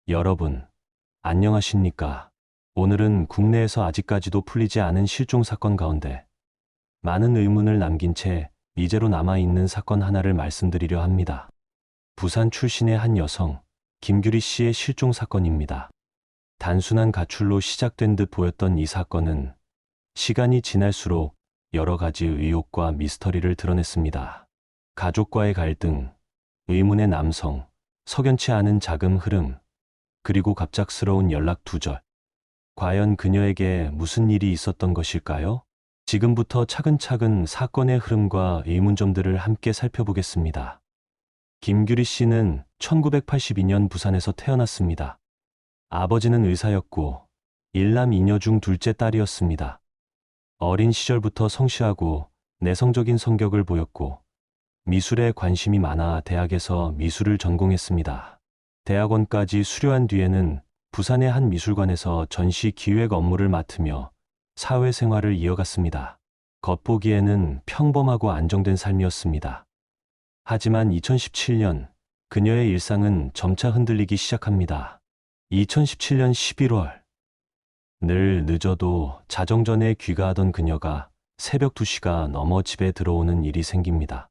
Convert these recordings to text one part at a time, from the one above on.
여러분, 안녕하십니까? 오늘은 국내에서 아직까지도 풀리지 않은 실종 사건 가운데 많은 의문을 남긴 채 미제로 남아있는 사건 하나를 말씀드리려 합니다. 부산 출신의 한 여성, 김규리 씨의 실종 사건입니다. 단순한 가출로 시작된 듯 보였던 이 사건은 시간이 지날수록 여러 가지 의혹과 미스터리를 드러냈습니다. 가족과의 갈등, 의문의 남성, 석연치 않은 자금 흐름, 그리고 갑작스러운 연락 두절. 과연 그녀에게 무슨 일이 있었던 것일까요? 지금부터 차근차근 사건의 흐름과 의문점들을 함께 살펴보겠습니다. 김규리 씨는 1982년 부산에서 태어났습니다. 아버지는 의사였고 일남 이녀 중 둘째 딸이었습니다. 어린 시절부터 성실하고 내성적인 성격을 보였고 미술에 관심이 많아 대학에서 미술을 전공했습니다. 대학원까지 수료한 뒤에는 부산의 한 미술관에서 전시 기획 업무를 맡으며 사회생활을 이어갔습니다. 겉보기에는 평범하고 안정된 삶이었습니다. 하지만 2017년 그녀의 일상은 점차 흔들리기 시작합니다. 2017년 11월, 늘 늦어도 자정 전에 귀가하던 그녀가 새벽 2시가 넘어 집에 들어오는 일이 생깁니다.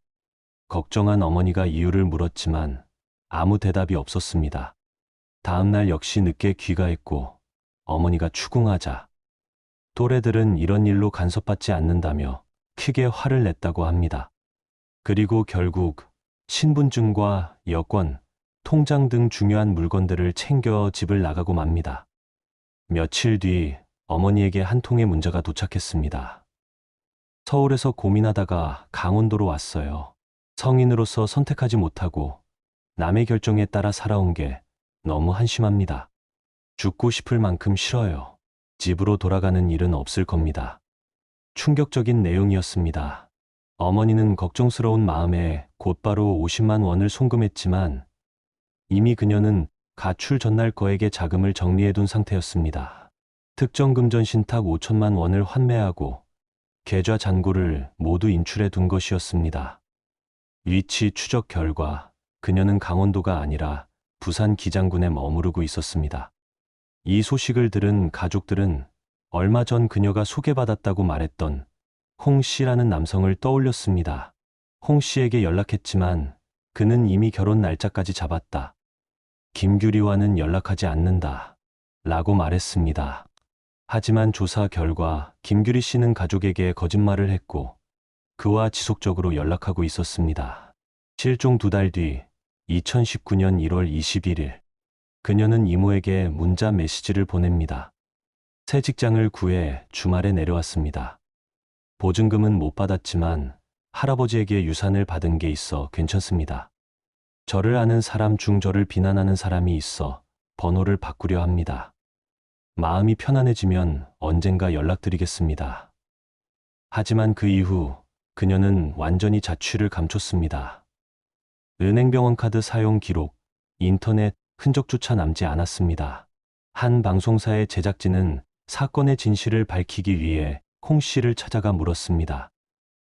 걱정한 어머니가 이유를 물었지만 아무 대답이 없었습니다. 다음 날 역시 늦게 귀가했고 어머니가 추궁하자 또래들은 이런 일로 간섭받지 않는다며 크게 화를 냈다고 합니다. 그리고 결국 신분증과 여권, 통장 등 중요한 물건들을 챙겨 집을 나가고 맙니다. 며칠 뒤 어머니에게 한 통의 문자가 도착했습니다. 서울에서 고민하다가 강원도로 왔어요. 성인으로서 선택하지 못하고 남의 결정에 따라 살아온 게 너무 한심합니다. 죽고 싶을 만큼 싫어요. 집으로 돌아가는 일은 없을 겁니다. 충격적인 내용이었습니다. 어머니는 걱정스러운 마음에 곧바로 50만 원을 송금했지만 이미 그녀는 가출 전날 거액의 자금을 정리해둔 상태였습니다. 특정금전 신탁 5천만 원을 환매하고 계좌 잔고를 모두 인출해 둔 것이었습니다. 위치 추적 결과 그녀는 강원도가 아니라 부산 기장군에 머무르고 있었습니다. 이 소식을 들은 가족들은 얼마 전 그녀가 소개받았다고 말했던 홍 씨라는 남성을 떠올렸습니다. 홍 씨에게 연락했지만 그는 이미 결혼 날짜까지 잡았다. 김규리와는 연락하지 않는다. 라고 말했습니다. 하지만 조사 결과 김규리 씨는 가족에게 거짓말을 했고 그와 지속적으로 연락하고 있었습니다. 실종 2달 뒤 2019년 1월 21일, 그녀는 이모에게 문자 메시지를 보냅니다. 새 직장을 구해 주말에 내려왔습니다. 보증금은 못 받았지만 할아버지에게 유산을 받은 게 있어 괜찮습니다. 저를 아는 사람 중 저를 비난하는 사람이 있어 번호를 바꾸려 합니다. 마음이 편안해지면 언젠가 연락드리겠습니다. 하지만 그 이후 그녀는 완전히 자취를 감췄습니다. 은행병원 카드 사용 기록, 인터넷 흔적조차 남지 않았습니다. 한 방송사의 제작진은 사건의 진실을 밝히기 위해 홍 씨를 찾아가 물었습니다.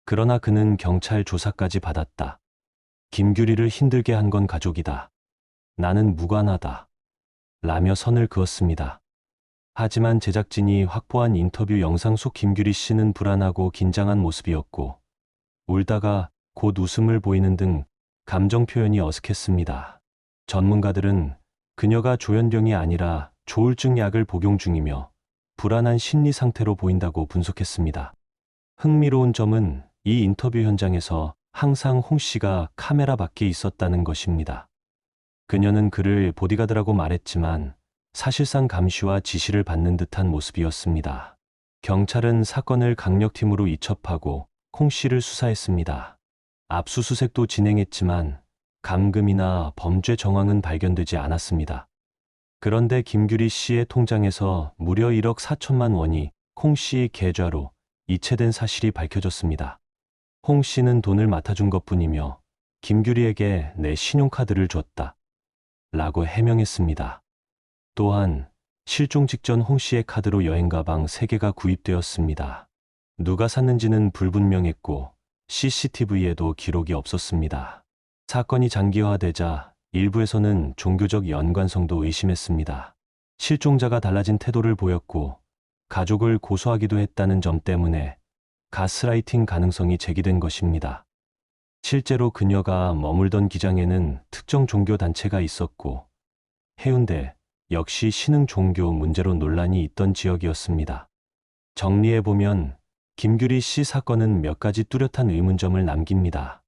그러나 그는 경찰 조사까지 받았다. 김규리를 힘들게 한 건 가족이다. 나는 무관하다. 라며 선을 그었습니다. 하지만 제작진이 확보한 인터뷰 영상 속 김규리 씨는 불안하고 긴장한 모습이었고 울다가 곧 웃음을 보이는 등 감정 표현이 어색했습니다. 전문가들은 그녀가 조현병이 아니라 조울증 약을 복용 중이며 불안한 심리 상태로 보인다고 분석했습니다. 흥미로운 점은 이 인터뷰 현장에서 항상 홍 씨가 카메라 밖에 있었다는 것입니다. 그녀는 그를 보디가드라고 말했지만 사실상 감시와 지시를 받는 듯한 모습이었습니다. 경찰은 사건을 강력팀으로 이첩하고 홍 씨를 수사했습니다. 압수수색도 진행했지만 감금이나 범죄 정황은 발견되지 않았습니다. 그런데 김규리 씨의 통장에서 무려 1억 4천만 원이 홍 씨의 계좌로 이체된 사실이 밝혀졌습니다. 홍 씨는 돈을 맡아준 것뿐이며 김규리에게 내 신용카드를 줬다. 라고 해명했습니다. 또한 실종 직전 홍 씨의 카드로 여행 가방 3개가 구입되었습니다. 누가 샀는지는 불분명했고 CCTV에도 기록이 없었습니다. 사건이 장기화되자 일부에서는 종교적 연관성도 의심했습니다. 실종자가 달라진 태도를 보였고 가족을 고소하기도 했다는 점 때문에 가스라이팅 가능성이 제기된 것입니다. 실제로 그녀가 머물던 기장에는 특정 종교 단체가 있었고 해운대 역시 신흥 종교 문제로 논란이 있던 지역이었습니다. 정리해보면 김규리 씨 사건은 몇 가지 뚜렷한 의문점을 남깁니다.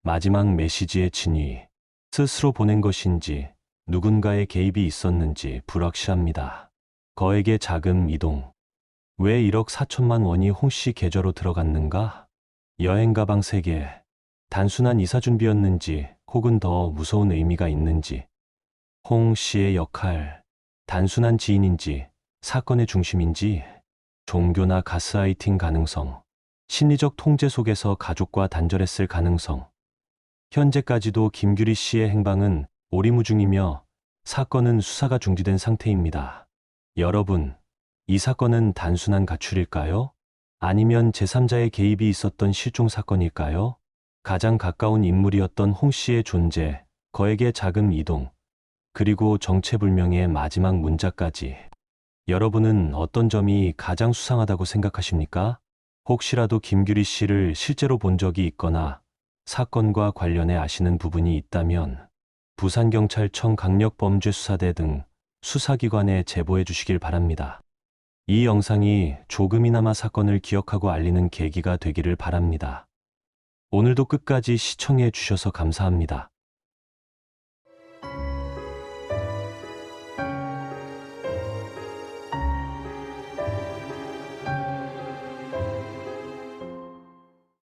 마지막 메시지의 진위, 스스로 보낸 것인지 누군가의 개입이 있었는지 불확실합니다. 거액의 자금 이동, 왜 1억 4천만 원이 홍 씨 계좌로 들어갔는가? 여행 가방 3개, 단순한 이사 준비였는지 혹은 더 무서운 의미가 있는지, 홍 씨의 역할, 단순한 지인인지 사건의 중심인지, 종교나 가스라이팅 가능성, 심리적 통제 속에서 가족과 단절했을 가능성. 현재까지도 김규리 씨의 행방은 오리무중이며 사건은 수사가 중지된 상태입니다. 여러분, 이 사건은 단순한 가출일까요? 아니면 제3자의 개입이 있었던 실종 사건일까요? 가장 가까운 인물이었던 홍 씨의 존재, 거액의 자금 이동, 그리고 정체불명의 마지막 문자까지. 여러분은 어떤 점이 가장 수상하다고 생각하십니까? 혹시라도 김규리 씨를 실제로 본 적이 있거나 사건과 관련해 아시는 부분이 있다면 부산경찰청 강력범죄수사대 등 수사기관에 제보해 주시길 바랍니다. 이 영상이 조금이나마 사건을 기억하고 알리는 계기가 되기를 바랍니다. 오늘도 끝까지 시청해 주셔서 감사합니다.